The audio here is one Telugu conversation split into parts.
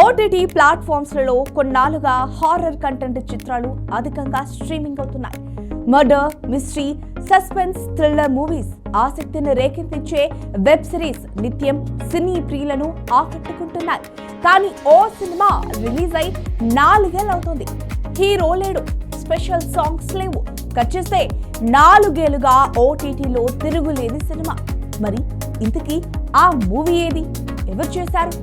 ఓటీటీ ప్లాట్ఫామ్స్లలో కొన్నాళ్ళుగా హారర్ కంటెంట్ చిత్రాలు అధికంగా స్ట్రీమింగ్ అవుతున్నాయి. Murder, mystery, suspense, thriller movies ఆసక్తిని రేకెత్తించే వెబ్ సిరీస్ నిత్యం సినీ ప్రియులను ఆకట్టుకుంటున్నాయి. కానీ ఓ సినిమా రిలీజ్ అయి 4 ఏళ్ళు అవుతుంది. హీరో లేడు, స్పెషల్ సాంగ్స్ లేవు. కట్ చేస్తే 4 ఏళ్లుగా ఓటీటీలో తిరుగులేని సినిమా. మరి ఇంతకీ ఆ మూవీ ఏది? ఎవరు చేశారు?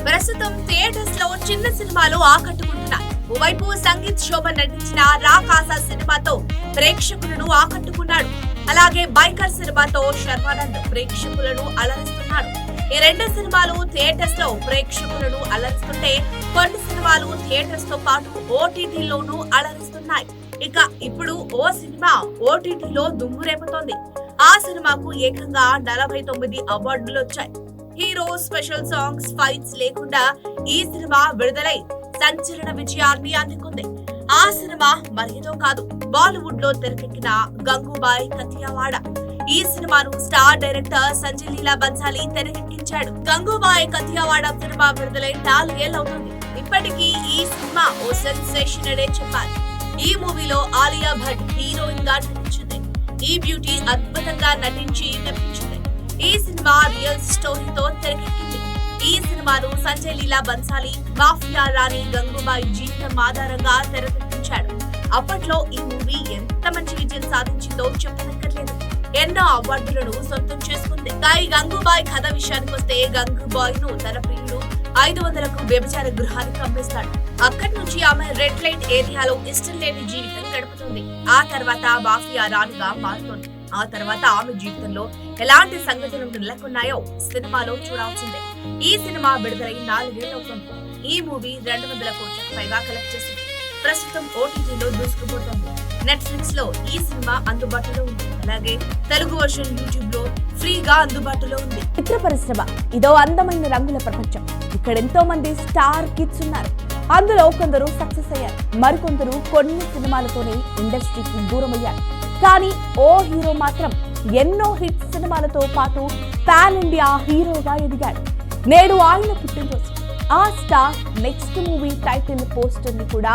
ప్రస్తుతం థియేటర్స్ లో చిన్న సినిమాలు ఆకట్టుకుంటున్నాయి. ఓవైపు సంగీత్ శోభన్ నటించిన రాకాస సినిమాతో ప్రేక్షకులను ఆకట్టుకున్నాడు. అలాగే బైకర్ సినిమాతో శర్వానంద్ ప్రేక్షకులను అలరిస్తున్నాడు. ఈ 2 సినిమాలు థియేటర్స్ లో ప్రేక్షకులను అలరిస్తుంటే కొన్ని సినిమాలు థియేటర్స్ తో పాటు ఓటీటీలోనూ అలరిస్తున్నాయి. ఇక ఇప్పుడు ఓ సినిమా ఓటీటీలో దుమ్ము రేపుతోంది. ఆ సినిమాకు ఏకంగా 49 అవార్డులు వచ్చాయి. హీరో, స్పెషల్ సాంగ్స్, ఫైట్స్ లేకుండా ఈ సినిమా విడుదలై సంచలన విజయాన్ని అందుకుంది. ఆ సినిమా మరేదో కాదు, బాలీవుడ్ లో తెరకెక్కిన గంగూబాయ్ కథియావాడ. ఈ సినిమాను స్టార్ డైరెక్టర్ సంజయ్ లీలా బన్సాలి తెరకెక్కించాడు. గంగూబాయ్ కథియావాడ సినిమా విడుదలై 4 ఏళ్ళు అవుతుంది. ఇప్పటికీ ఈ సినిమా ఓ సెన్సేషన్ అనే చెప్పాలి. ఈ మూవీలో ఆలియా భట్ హీరోయిన్ గా నటించింది. ఈ బ్యూటీ అద్భుతంగా నటించి మెప్పించింది. ఈ సినిమా రియల్ స్టోరీతో తెరకెక్కింది. ఈ సినిమాను సంజయ్ లీలా బన్సాలి మాఫియా రాణి గంగూబాయ్ జీవితం ఆధారంగా తెరకెక్కించాడు. అప్పట్లో ఈ మూవీ ఎంత మంచి విజయం సాధించిందో చెప్పనక్కర్లేదు. ఎన్నో అవార్డులను సొంతం చేసుకుంది. ఈ గంగూబాయ్ కథ విషయానికి వస్తే, గంగూబాయ్ ను తన ప్రియుడు 500కు వ్యభిచార గృహానికి పంపిస్తాడు. అక్కడి నుంచి ఆమె రెడ్ లైట్ ఏరియాలో ఇష్టం లేని జీవితం గడుపుతుంది. ఆ తర్వాత మాఫియా రాణిగా మారుతుంది. ఆ తర్వాత ఆమె జీవితంలో ఎలాంటి సంఘటనలు నెలకొన్నాయో సినిమాలో చూడాల్సిందే. ఈ సినిమా విడుదలై 4 ఏళ్ళు అవుతుంది. ఈ మూవీ 200 కోట్లకు పైగా కలెక్ట్ చేసింది. ప్రస్తుతం ఓటీటీలో దూసుకుపోతుంది. నెట్ఫ్లిక్స్ లో ఈ సినిమా అందుబాటులో ఉంది. అలాగే తెలుగు వర్షన్ యూట్యూబ్ లో ఫ్రీగా అందుబాటులో ఉంది. చిత్ర పరిశ్రమ ఇదో అందమైన రంగుల ప్రపంచం. ఇక్కడ ఎంతో మంది స్టార్ కిడ్స్ ఉన్నారు. అందులో కొందరు సక్సెస్ అయ్యారు, మరికొందరు కొన్ని సినిమాలతోనే ఇండస్ట్రీకి దూరం అయ్యారు. కానీ ఓ హీరో మాత్రం ఎన్నో హిట్ సినిమాలతో పాటు పాన్ ఇండియా హీరోగా ఎదిగాడు. నేడు ఆయన పుట్టినరోజు. ఆ star next movie title poster ని కూడా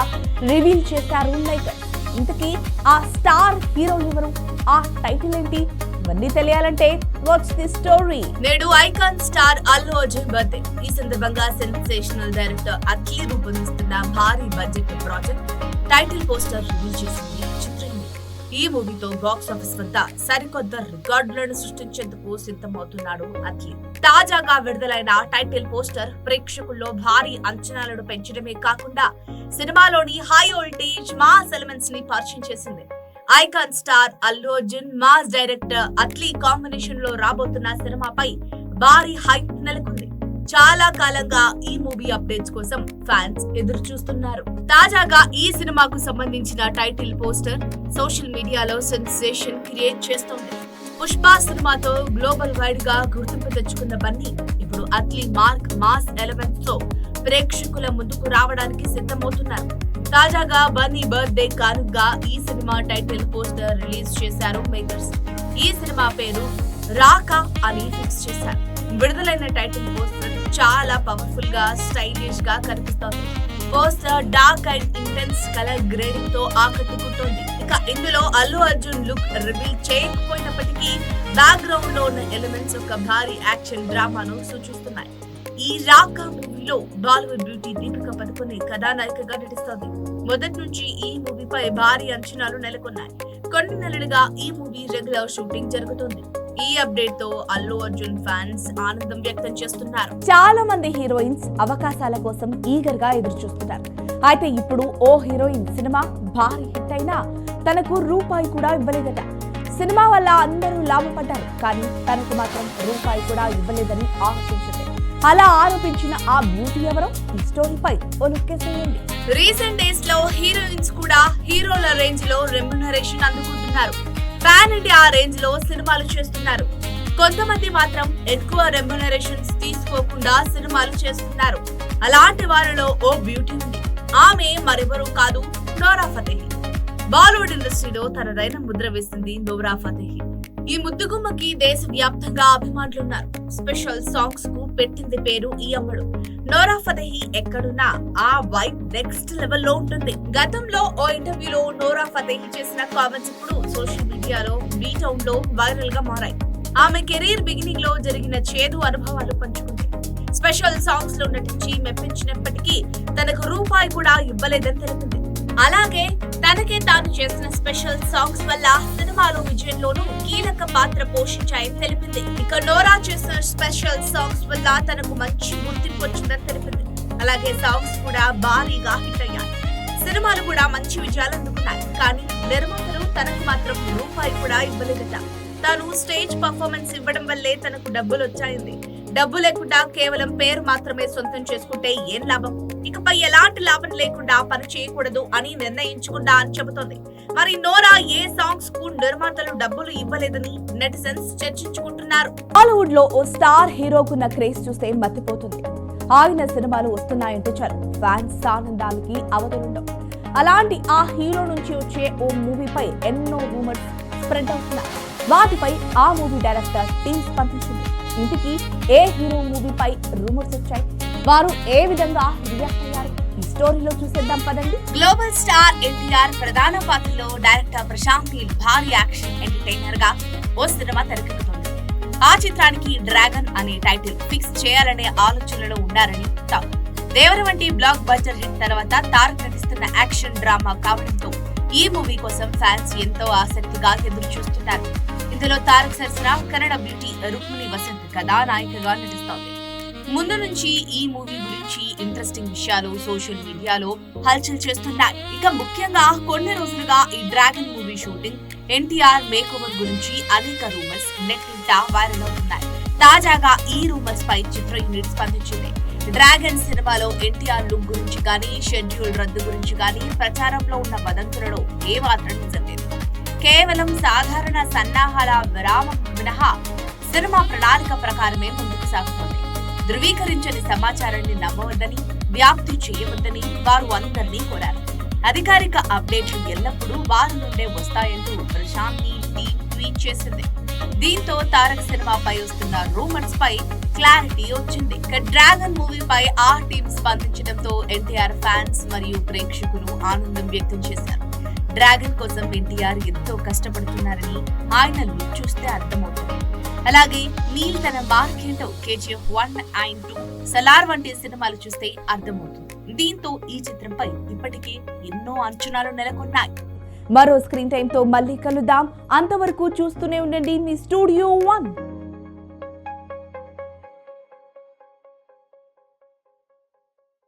రివీల్ చేశారు మేకర్స్. ఇంతకీ ఆ స్టార్ హీరో ఎవరు? ఆ టైటిల్ ఏంటి? ఇవన్నీ తెలియాలంటే వాచ్ ది స్టోరీ. నేడు icon star Allu Arjun birthday. ఈ సందర్భంగా సెన్సేషనల్ డైరెక్టర్ అట్లీ రూపొందిస్తున్న భారీ budget project title poster reveal చేసింది చిత్రం. ఈ మూవీతో బాక్స్ ఆఫీస్ వద్ద సరికొత్త రికార్డులను సృష్టించేందుకు సిద్ధమవుతున్నాడు అట్లీ. తాజాగా విడుదలైన టైటిల్ పోస్టర్ ప్రేక్షకుల్లో భారీ అంచనాలను పెంచడమే కాకుండా సినిమాలోని హై వోల్టేజ్ మాస్ ఎలిమెంట్స్ ని పరిచయం చేసింది. Icon star Allu Arjun, mass director Atlee combination లో రాబోతున్న సినిమాపై భారీ హైప్ నెలకొంది. చాలా కాలంగా ఈ మూవీ అప్డేట్స్ కోసం ఫ్యాన్స్ ఎదురు చూస్తున్నారు. తాజాగా ఈ సినిమాకు సంబంధించిన టైటిల్ పోస్టర్ సోషల్ మీడియాలో సెన్సేషన్ క్రియేట్ చేస్తోంది. పుష్ప సినిమాతో గ్లోబల్ వైడ్ గా గుర్తింపు తెచ్చుకున్న బన్నీ ఇప్పుడు అట్లీ మార్క్ మాస్ ఎలిమెంట్స్ తో ప్రేక్షకుల ముందుకు రావడానికి సిద్ధమవుతున్నారు. తాజాగా బన్నీ బర్త్డే కానుకగా ఈ సినిమా టైటిల్ పోస్టర్ రిలీజ్ చేశారు మేకర్స్. ఈ సినిమా పేరు రాకా అని ఫిక్స్ చేశారు. విడుదలైన టైటిల్ పోస్టర్ చాలా పవర్ఫుల్ గా, స్టైలిష్ గా కనిపిస్తోంది. Poster dark and intense colour grading తో ఆకట్టుకుంటోంది. ఇక ఇందులో అల్లు అర్జున్ లుక్ రివీల్ చేయకపోయినప్పటికీ బ్యాక్గ్రౌండ్ లో ఉన్న ఎలిమెంట్స్ ఒక భారీ యాక్షన్ డ్రామాను సూచిస్తున్నాయి. ఈ రాకా మూవీలో బాలీవుడ్ బ్యూటీ దీపికా పదుకొనె కథానాయికగా నటిస్తోంది. మొదటి నుంచి ఈ మూవీపై భారీ అంచనాలు నెలకొన్నాయి. కొన్ని నెలలుగా ఈ మూవీ రెగ్యులర్ షూటింగ్ జరుగుతుంది. ఈ అప్డేట్ తో అల్లు అర్జున్ ఫ్యాన్స్ ఆనందం వ్యక్తం చేస్తున్నారు. చాలా మంది హీరోయిన్స్ అవకాశాల కోసం ఈగర్ గా ఎదురు చూస్తున్నారు. అయితే ఇప్పుడు ఓ హీరోయిన్ సినిమా భారీ హిట్ అయినా తనకు రూపాయి కూడా ఇవ్వలేదట. సినిమా వల్ల అందరూ లాభపడ్డారు, కానీ తనకు మాత్రం రూపాయి కూడా ఇవ్వలేదని ఆరోపించింది. అలా ఆరోపించిన ఆ బ్యూటీ ఎవరో? ఈ స్టోరీపై ఓ లుక్కేసేయండి. రీసెంట్ డేస్ లో హీరోయిన్స్ కూడా హీరోల రేంజ్ లో రెమ్యునరేషన్ అందుకుంటున్నారు. పాన్ ఇండియా రేంజ్ లో సినిమాలు చేస్తున్నారు. కొంతమంది మాత్రం ఎక్కువ రెమ్యునరేషన్స్ తీసుకోకుండా సినిమాలు చేస్తున్నారు. అలాంటి వారిలో ఓ బ్యూటీ ఉంది. ఆమె మరెవరూ కాదు, నోరా ఫతేహి. బాలీవుడ్ ఇండస్ట్రీలో తనదైన ముద్ర వేసింది నోరా ఫతేహి. ఈ ముద్దుగుమ్మకి దేశవ్యాప్తంగా అభిమానులున్నారు. స్పెషల్ సాంగ్స్ కు పెట్టింది పేరు ఈ అమ్మడు. నోరా ఫతేహి ఎక్కడున్నా ఆ వైబ్ నెక్స్ట్ లెవెల్ లో ఉంటుంది. గతంలో ఓ ఇంటర్వ్యూలో నోరా ఫతేహి చేసిన కామెంట్స్ ఇప్పుడు సోషల్ మీడియాలో బీటౌన్ లో వైరల్ గా మారాయి. ఆమె కెరీర్ బిగినింగ్ లో జరిగిన చేదు అనుభవాలు పంచుకుంది. స్పెషల్ సాంగ్స్ లో నటించి మెప్పించినప్పటికీ తనకు రూపాయి కూడా ఇవ్వలేదని తెలిపింది. అలాగే తనకే తాను చేసిన స్పెషల్ సాంగ్స్ వల్ల సినిమాలో విజయంలోనూ కీలక పాత్ర పోషించాయని తెలిపింది. ఇక నోరా చేసిన స్పెషల్ సాంగ్స్ వల్ల తనకు మంచి గుర్తింపు వచ్చిందని తెలిపింది. అలాగే సాంగ్స్ కూడా భారీగా హిట్ అయ్యాయి. సినిమాలు కూడా మంచి విజయాలు అందుకున్నాయి. కానీ నిర్మాతలు తనకు మాత్రం రూపాయి కూడా ఇవ్వలేదట. తాను స్టేజ్ పర్ఫార్మెన్స్ ఇవ్వడం వల్లే తనకు డబ్బులు వచ్చాయింది. డబ్బు లేకుండా కేవలం పేరు మాత్రమే సొంతం చేసుకుంటే ఏం లాభం? ఇకపై ఎలాంటి లాభం లేకుండా పని చేయకూడదు అని నిర్ణయించుకుందా అని చెబుతోంది. మరి నోరా ఏ సాంగ్స్ కు నిర్మాతలు డబ్బులు ఇవ్వలేదని నెటిజన్స్ చర్చించుకుంటున్నారు. బాలీవుడ్ లో ఓ స్టార్ హీరోకున్న క్రేజ్ చూస్తే మతిపోతుంది. ఆయన సినిమాలు వస్తున్నాయంటే చాలు ఫ్యాన్స్ ఆనందానికి అవధులుండవు. అలాంటి ఆ హీరో నుంచి వచ్చే ఓ మూవీపై ఎన్నో రూమర్స్ స్ప్రెడ్ అవుతున్నాయి. వాటిపై ఆ మూవీ డైరెక్టర్ టీం స్పందించింది. ఇంటికి ఏ హీరో మూవీపై రూమర్స్ వచ్చాయి, వారు ఏ విధంగా రియాక్ట్ అయ్యారు, ఈ స్టోరీలో చూసేద్దాం పదండి. గ్లోబల్ స్టార్ ఎన్టీఆర్ ప్రధాన పాత్రలో డైరెక్టర్ ప్రశాంత్ నీల్ భారీ యాక్షన్ ఎంటర్టైనర్ గా ఓ సినిమా తెరకెక్కుతోంది. ఆ చిత్రానికి డ్రాగన్ అనే టైటిల్ ఫిక్స్ చేయాలనే ఆలోచనలో ఉన్నారని టాక్. దేవర వంటి బ్లాక్ బస్టర్ హిట్ తర్వాత తారక్ నటిస్తున్న యాక్షన్ డ్రామా కావడంతో ఈ మూవీ కోసం ఫ్యాన్స్ ఎంతో ఆసక్తిగా ఎదురు చూస్తున్నారు. ఇందులో తారక్ సరసన కన్నడ బ్యూటీ రుక్మిణి వసంత్ కథానాయికగా నటిస్తోంది. ముందు నుంచి ఈ మూవీ గురించి ఇంట్రెస్టింగ్ విషయాలు సోషల్ మీడియాలో హల్చల్ చేస్తున్నాయి. ఇక ముఖ్యంగా కొన్ని రోజులుగా ఈ dragon movie shooting, NTR make over గురించి అనేక రూమర్స్ నెట్టింట వైరల్ అవుతున్నాయి. తాజాగా ఈ రూమర్స్ పై చిత్ర యూనిట్ స్పందించింది. డ్రాగన్ సినిమాలో ఎన్టీఆర్ లుక్ గురించి గానీ, షెడ్యూల్ రద్దు గురించి గానీ ప్రచారంలో ఉన్న వదంతులలో ఏమాత్రం నిజం లేదు. కేవలం సాధారణ సన్నాహాల విరామం మినహా సినిమా ప్రణాళిక ప్రకారమే ముందుకు సాగుతోంది. ధృవీకరించని సమాచారాన్ని నమ్మవద్దని, వ్యాప్తి చేయవద్దని వారు అందరినీ కోరారు. అధికారిక అప్డేట్లు ఎల్లప్పుడూ వారి నుండే వస్తాయంటూ ప్రశాంత్ నీల్ ట్వీట్ చేసింది. దీంతో తారక్ సినిమాపై వస్తున్న రూమర్స్ పై క్లారిటీ వచ్చింది. డ్రాగన్ మూవీపై ఆ టీం స్పందించడంతో ఎన్టీఆర్ ఫ్యాన్స్ మరియు ప్రేక్షకులు ఆనందం వ్యక్తం చేశారు. డ్రాగన్ కోసం ఎన్టీఆర్ ఎంతో కష్టపడుతున్నారని ఆయన లుక్ చూస్తే అర్థమవుతుంది. అలాగే నీల్ తన మార్కేతో KGF 1 and 2, సలార్ వంటి సినిమాలు చూస్తే అర్థమవుతుంది. దీంతో ఈ చిత్రంపై ఇప్పటికే ఎన్నో అంచనాలు నెలకొన్నాయి. మరో స్క్రీన్ టైం తో మళ్ళీ కలుద్దాం. అంతవరకు చూస్తూనే ఉండండి మీ స్టూడియో 1.